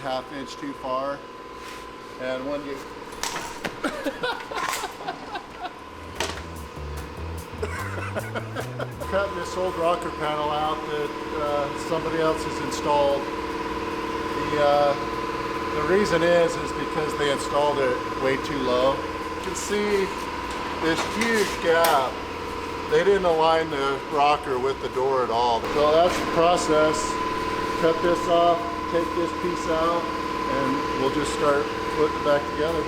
1/2 inch too far. And when you cut this old rocker panel out that somebody else has installed, the reason is because they installed it way too low. You can see this huge gap. They didn't align the rocker with the door at all. So that's the process. Cut this off, take this piece out, and we'll just start putting it back together.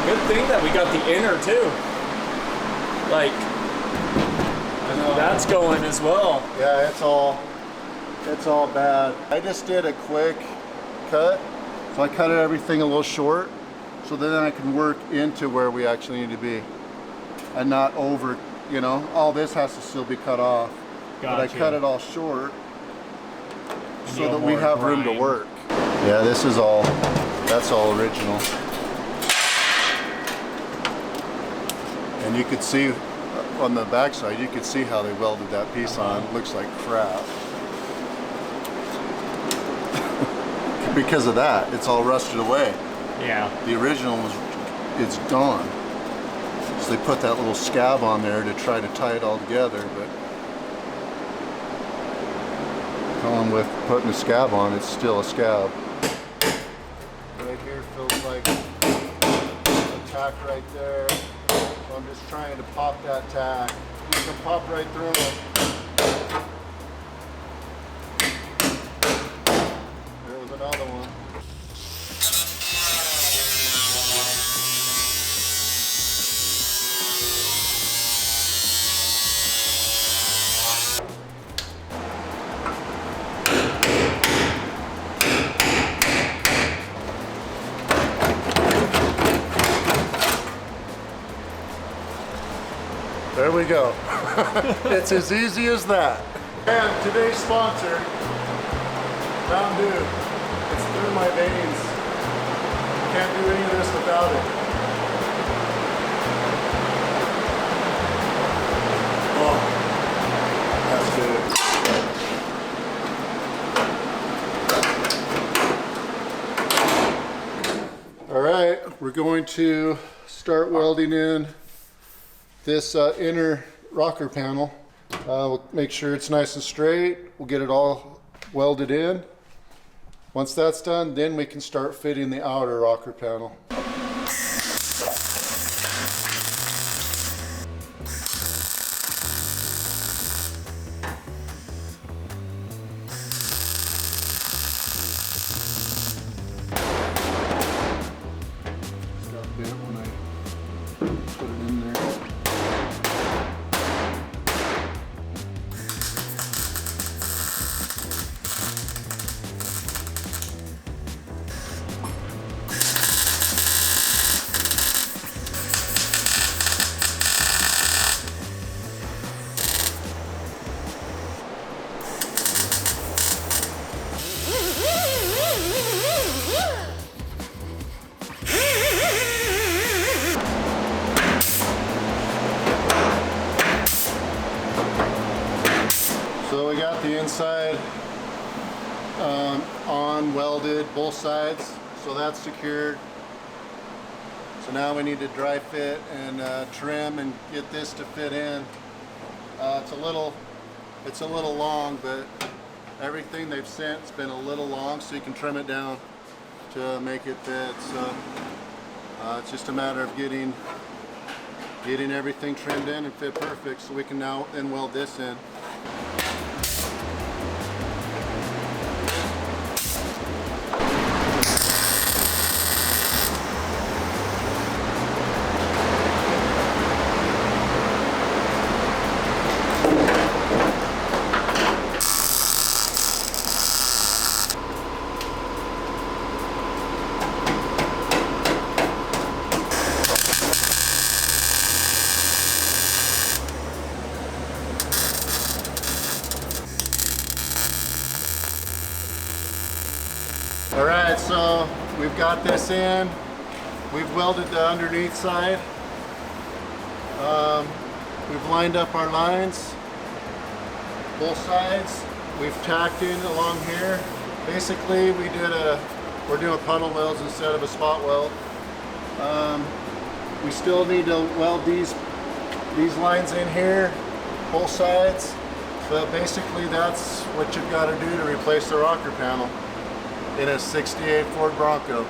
Good thing that we got the inner too. Like, I know that's going as well. Yeah, it's all bad. I just did a quick cut, so I cut everything a little short, so then I can work into where we actually need to be, and not over. You know, all this has to still be cut off. Gotcha. But I cut it all short, so that we have room to work. Yeah, this is all. That's all original. And you could see on the backside, you could see how they welded that piece on. It looks like crap. Because of that, it's all rusted away. Yeah. The original it's gone. So they put that little scab on there to try to tie it all together, but problem with putting a scab on, it's still a scab. Right here feels like a tack right there. So I'm just trying to pop that tack. You can pop right through them. There was another one. There we go. It's as easy as that. And today's sponsor, Mountain Dew. It's through my veins. Can't do any of this without it. Oh, that's good. All right, we're going to start welding in this inner rocker panel. We'll make sure it's nice and straight. We'll get it all welded in. Once that's done, then we can start fitting the outer rocker panel. It's got bent when I put it in there. So we got the inside on welded, both sides, so that's secured. So now we need to dry fit and trim and get this to fit in. It's a little long, but everything they've sent has been a little long, so you can trim it down to make it fit. So it's just a matter of getting everything trimmed in and fit perfect, so we can now then weld this in. All right, so we've got this in. We've welded the underneath side. We've lined up our lines, both sides. We've tacked in along here. Basically, we're doing puddle welds instead of a spot weld. We still need to weld these lines in here, both sides. But basically, that's what you've got to do to replace the rocker panel in a 68 Ford Bronco.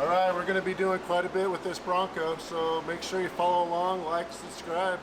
All right, we're going to be doing quite a bit with this Bronco, so make sure you follow along, like, subscribe.